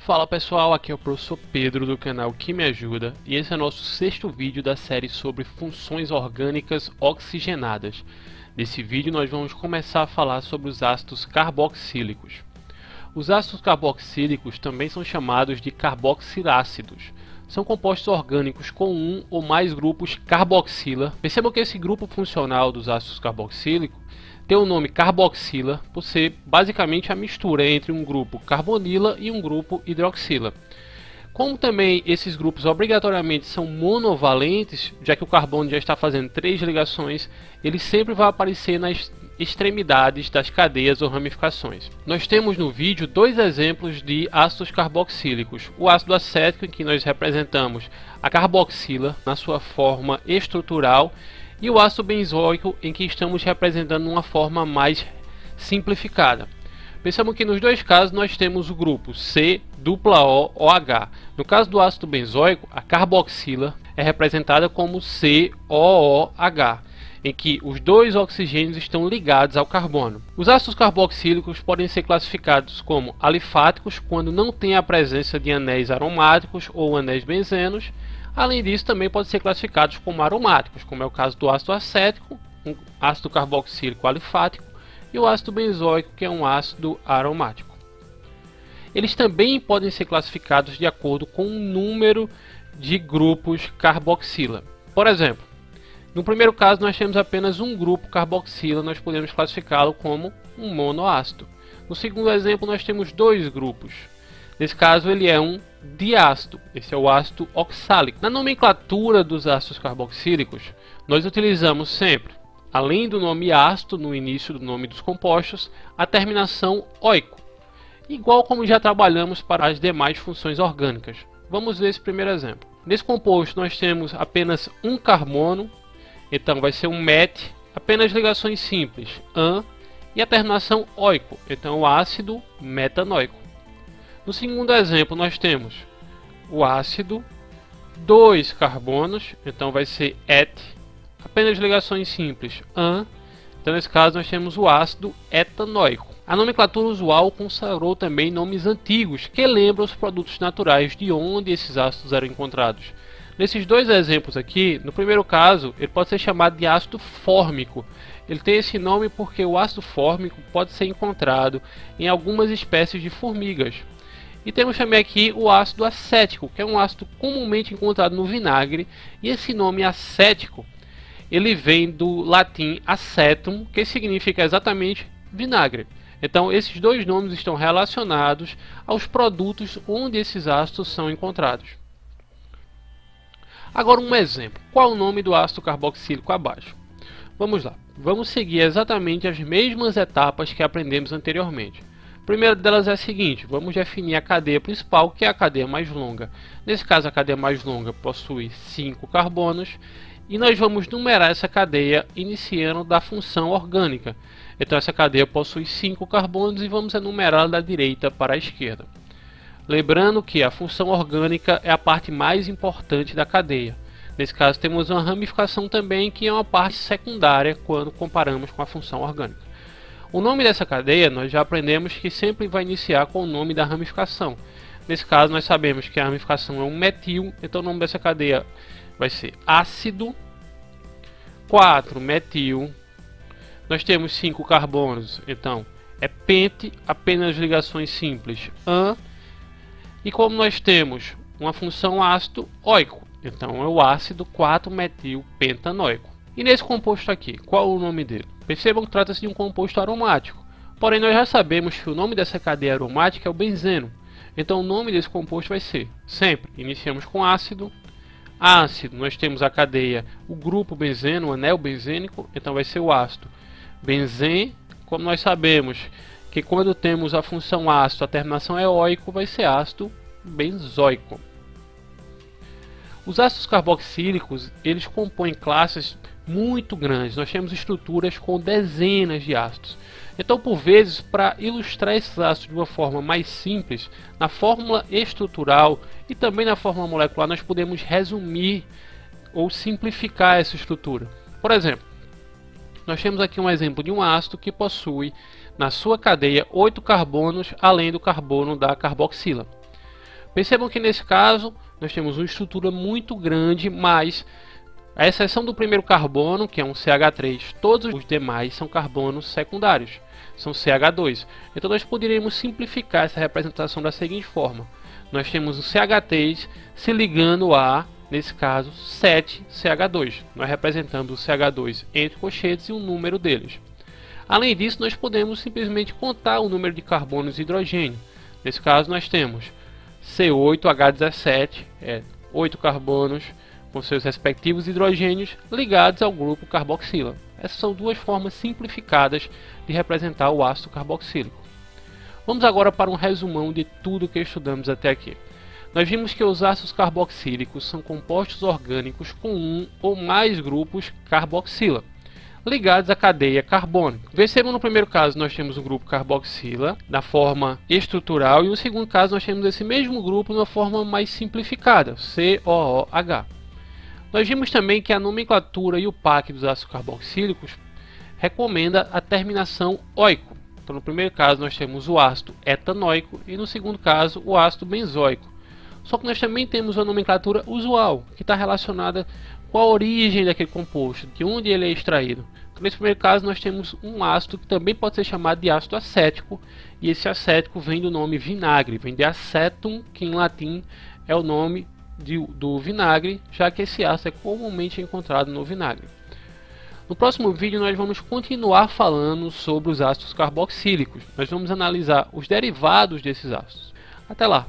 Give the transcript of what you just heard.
Fala pessoal, aqui é o professor Pedro do canal Que Me Ajuda e esse é o nosso sexto vídeo da série sobre funções orgânicas oxigenadas. Nesse vídeo nós vamos começar a falar sobre os ácidos carboxílicos. Os ácidos carboxílicos também são chamados de carboxilácidos. São compostos orgânicos com um ou mais grupos carboxila. Percebam que esse grupo funcional dos ácidos carboxílicos tem o nome carboxila por ser basicamente a mistura entre um grupo carbonila e um grupo hidroxila. Como também esses grupos obrigatoriamente são monovalentes, já que o carbono já está fazendo 3 ligações, ele sempre vai aparecer nas extremidades das cadeias ou ramificações. Nós temos no vídeo dois exemplos de ácidos carboxílicos. O ácido acético, em que nós representamos a carboxila na sua forma estrutural, e o ácido benzoico, em que estamos representando uma forma mais simplificada. Pensamos que nos dois casos nós temos o grupo COOH. No caso do ácido benzoico, a carboxila é representada como COOH, em que os dois oxigênios estão ligados ao carbono. Os ácidos carboxílicos podem ser classificados como alifáticos quando não tem a presença de anéis aromáticos ou anéis benzenos. Além disso, também podem ser classificados como aromáticos, como é o caso do ácido acético, um ácido carboxílico alifático, e o ácido benzoico, que é um ácido aromático. Eles também podem ser classificados de acordo com o número de grupos carboxila. Por exemplo, no primeiro caso nós temos apenas um grupo carboxila, nós podemos classificá-lo como um monoácido. No segundo exemplo nós temos dois grupos. Nesse caso ele é um diácido, esse é o ácido oxálico. Na nomenclatura dos ácidos carboxílicos, nós utilizamos sempre, além do nome ácido no início do nome dos compostos, a terminação oico, igual como já trabalhamos para as demais funções orgânicas. Vamos ver esse primeiro exemplo. Nesse composto nós temos apenas um carbono, então vai ser um met, apenas ligações simples, an, e a terminação oico, então o ácido metanoico. No segundo exemplo nós temos o ácido, 2 carbonos, então vai ser et, apenas ligações simples, an, então nesse caso nós temos o ácido etanoico. A nomenclatura usual consagrou também nomes antigos que lembram os produtos naturais de onde esses ácidos eram encontrados. Nesses dois exemplos aqui, no primeiro caso, ele pode ser chamado de ácido fórmico. Ele tem esse nome porque o ácido fórmico pode ser encontrado em algumas espécies de formigas. E temos também aqui o ácido acético, que é um ácido comumente encontrado no vinagre. E esse nome acético, ele vem do latim acetum, que significa exatamente vinagre. Então esses dois nomes estão relacionados aos produtos onde esses ácidos são encontrados. Agora um exemplo. Qual o nome do ácido carboxílico abaixo? Vamos lá. Vamos seguir exatamente as mesmas etapas que aprendemos anteriormente. A primeira delas é a seguinte: vamos definir a cadeia principal, que é a cadeia mais longa. Nesse caso, a cadeia mais longa possui 5 carbonos e nós vamos numerar essa cadeia iniciando da função orgânica. Então essa cadeia possui 5 carbonos e vamos enumerá-la da direita para a esquerda. Lembrando que a função orgânica é a parte mais importante da cadeia. Nesse caso temos uma ramificação também, que é uma parte secundária quando comparamos com a função orgânica. O nome dessa cadeia nós já aprendemos que sempre vai iniciar com o nome da ramificação. Nesse caso nós sabemos que a ramificação é um metil, então o nome dessa cadeia vai ser ácido 4-metil. Nós temos 5 carbonos, então é pente, apenas ligações simples, an. E como nós temos uma função ácido oico, então é o ácido 4-metil pentanoico. E nesse composto aqui, qual o nome dele? Percebam que trata-se de um composto aromático. Porém nós já sabemos que o nome dessa cadeia aromática é o benzeno. Então o nome desse composto vai ser, sempre, iniciamos com ácido. Ácido, nós temos a cadeia, o grupo benzeno, o anel benzênico, então vai ser o ácido benzen. Como nós sabemos que quando temos a função ácido, a terminação é oico, vai ser ácido benzoico. Os ácidos carboxílicos, eles compõem classes muito grandes. Nós temos estruturas com dezenas de ácidos. Então, por vezes, para ilustrar esses ácidos de uma forma mais simples, na fórmula estrutural e também na fórmula molecular, nós podemos resumir ou simplificar essa estrutura. Por exemplo, nós temos aqui um exemplo de um ácido que possui na sua cadeia 8 carbonos, além do carbono da carboxila. Percebam que nesse caso nós temos uma estrutura muito grande, mas a exceção do primeiro carbono, que é um CH3, todos os demais são carbonos secundários, são CH2. Então nós poderíamos simplificar essa representação da seguinte forma: nós temos o CH3 se ligando a, nesse caso, 7CH2. Nós representamos o CH2 entre colchetes e o número deles. Além disso, nós podemos simplesmente contar o número de carbonos e hidrogênio. Nesse caso nós temos C8H17, 8 carbonos com seus respectivos hidrogênios ligados ao grupo carboxila. Essas são duas formas simplificadas de representar o ácido carboxílico. Vamos agora para um resumão de tudo que estudamos até aqui. Nós vimos que os ácidos carboxílicos são compostos orgânicos com um ou mais grupos carboxila, ligados à cadeia carbônica. Percebam, no primeiro caso nós temos o grupo carboxila na forma estrutural, e no segundo caso nós temos esse mesmo grupo numa forma mais simplificada, COOH. Nós vimos também que a nomenclatura e o PAC dos ácidos carboxílicos recomenda a terminação oico. Então, no primeiro caso nós temos o ácido etanoico e no segundo caso o ácido benzoico. Só que nós também temos uma nomenclatura usual, que está relacionada com a origem daquele composto, de onde ele é extraído. Então, nesse primeiro caso nós temos um ácido que também pode ser chamado de ácido acético, e esse acético vem do nome vinagre, vem de acetum, que em latim é o nome do vinagre, já que esse ácido é comumente encontrado no vinagre. No próximo vídeo nós vamos continuar falando sobre os ácidos carboxílicos. Nós vamos analisar os derivados desses ácidos. Até lá!